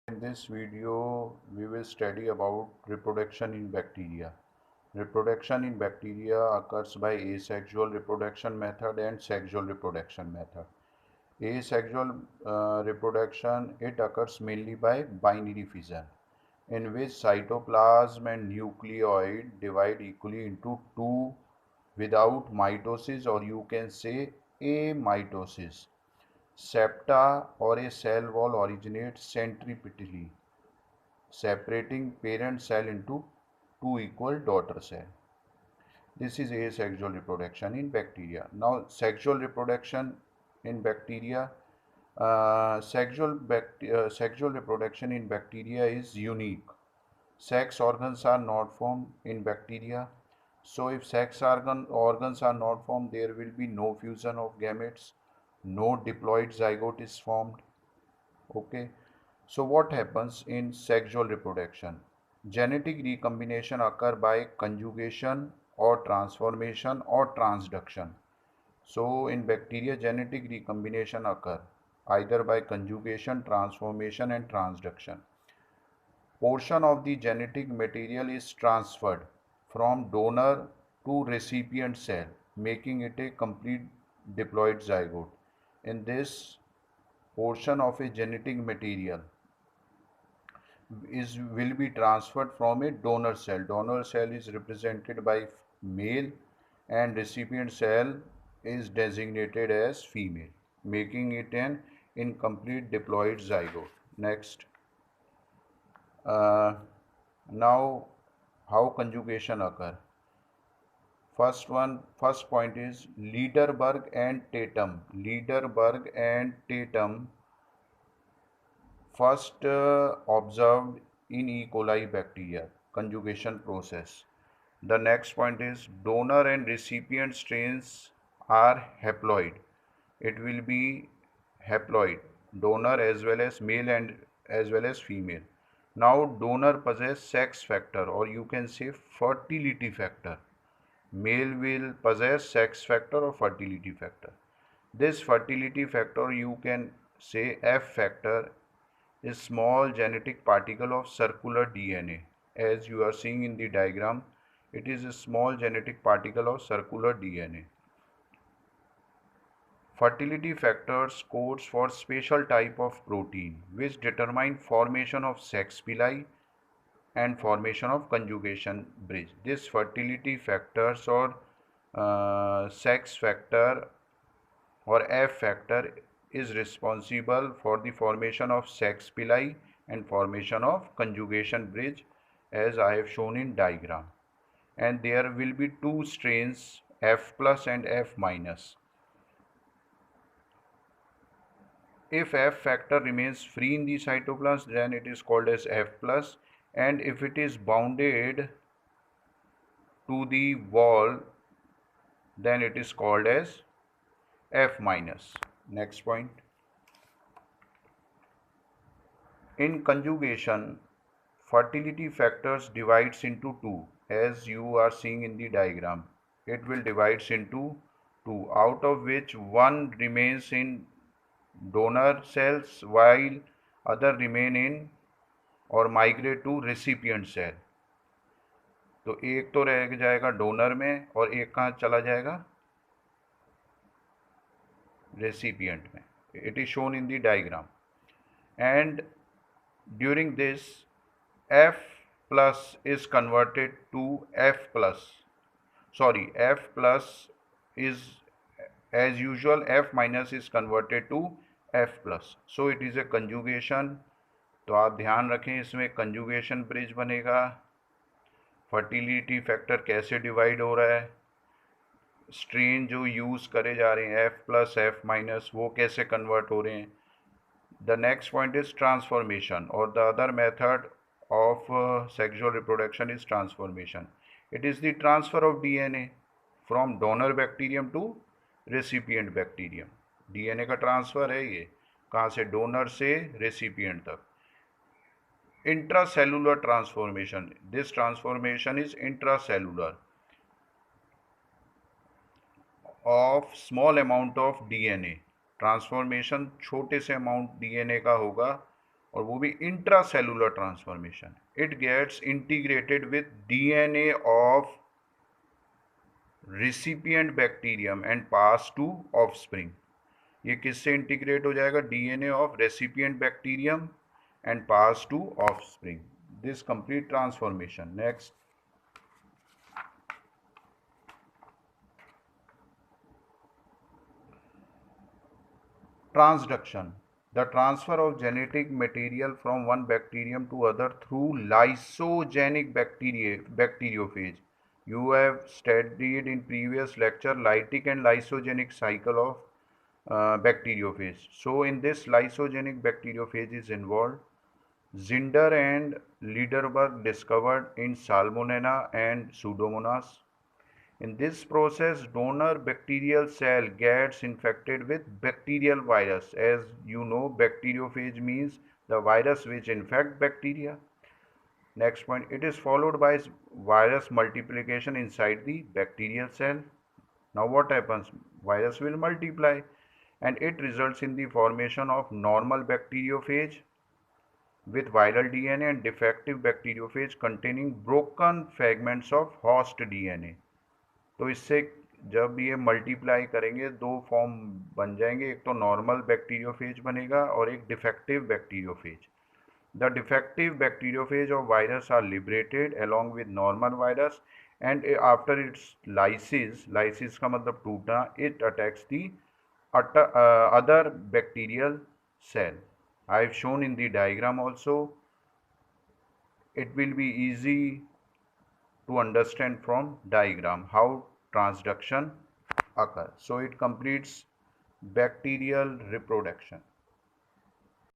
In this video, we will study about reproduction in bacteria. Reproduction in bacteria occurs by asexual reproduction method and sexual reproduction method. Asexual reproduction, it occurs mainly by binary fission, in which cytoplasm and nucleoid divide equally into two without mitosis, or you can say amitosis. Septa or a cell wall originates centripetally, separating parent cell into two equal daughter cells. This is asexual reproduction in bacteria. Now, sexual reproduction in bacteria. Sexual reproduction in bacteria is unique. Sex organs are not formed in bacteria. So, if organs are not formed, there will be no fusion of gametes, no diploid zygote is formed. Okay. So what happens in sexual reproduction? Genetic recombination occur by conjugation or transformation or transduction. So in bacteria, genetic recombination occur either by conjugation, transformation and transduction. Portion of the genetic material is transferred from donor to recipient cell, making it a complete diploid zygote. In this portion of a genetic material will be transferred from a donor cell. Donor cell is represented by male and recipient cell is designated as female, making it an incomplete diploid zygote. Next, uh, now how conjugation occur? First point is Lederberg and Tatum. Lederberg and Tatum first observed in E. coli bacteria conjugation process. The next point is donor and recipient strains are haploid. It will be haploid, donor as well as male and as well as female. Now donor possess sex factor, or you can say fertility factor. Male will possess sex factor or fertility factor. This fertility factor, you can say F factor, is small genetic particle of circular DNA. As you are seeing in the diagram, it is a small genetic particle of circular DNA. Fertility factors codes for special type of protein which determine formation of sex pili and formation of conjugation bridge. This fertility factors or sex factor or F factor is responsible for the formation of sex pili and formation of conjugation bridge, as I have shown in diagram. And there will be two strains, F plus and F minus. If F factor remains free in the cytoplasm, then it is called as F plus, and if it is bounded to the wall, then it is called as F minus. Next point. In conjugation, fertility factors divides into two, as you are seeing in the diagram. It will divides into two, out of which one remains in donor cells while other remain in और migrate to recipient cell. तो एक तो रह जाएगा donor में और एक कहाँ चला जाएगा? रेसिपिएंट में. It is shown in the diagram. And during this F plus is converted to F plus. Sorry, F plus is, as usual, F minus is converted to F plus. So it is a conjugation. तो आप ध्यान रखें, इसमें conjugation bridge बनेगा. Fertility factor कैसे divide हो रहा है, स्ट्रेन जो यूज़ करे जा रहे हैं F प्लस F माइनस, वो कैसे कन्वर्ट हो रहे हैं. The next point is transformation, और the other method of sexual reproduction is transformation. It is the transfer of DNA from donor bacterium to recipient bacterium. DNA का transfer है ये, कहाँ से? डोनर से रेसिपिएंट तक. Intracellular transformation. This transformation is intracellular of small amount of DNA. Transformation छोटे से amount DNA का होगा और वो भी intracellular transformation. It gets integrated with DNA of recipient bacterium and pass to offspring. ये किससे इंटीग्रेट हो जाएगा? DNA of recipient bacterium and pass to offspring. This complete transformation. Next, transduction, the transfer of genetic material from one bacterium to other through lysogenic bacteriophage. You have studied in previous lecture lytic and lysogenic cycle of bacteriophage. So in this lysogenic bacteriophage is involved. Zinder and Liederberg discovered in Salmonella and Pseudomonas. In this process, donor bacterial cell gets infected with bacterial virus. As you know, bacteriophage means the virus which infect bacteria. Next point, it is followed by virus multiplication inside the bacterial cell. Now what happens? Virus will multiply and it results in the formation of normal bacteriophage with viral DNA and defective bacteriophage containing broken fragments of host DNA. तो इससे जब ये multiply करेंगे दो form बन जाएंगे, एक तो नॉर्मल बैक्टीरियोफेज बनेगा और एक defective bacteriophage. The defective bacteriophage of virus are liberated along with normal virus and after its lysis, lysis का मतलब टूटना, it attacks the other bacterial cell. I have shown in the diagram also. It will be easy to understand from diagram how transduction occurs. So it completes bacterial reproduction.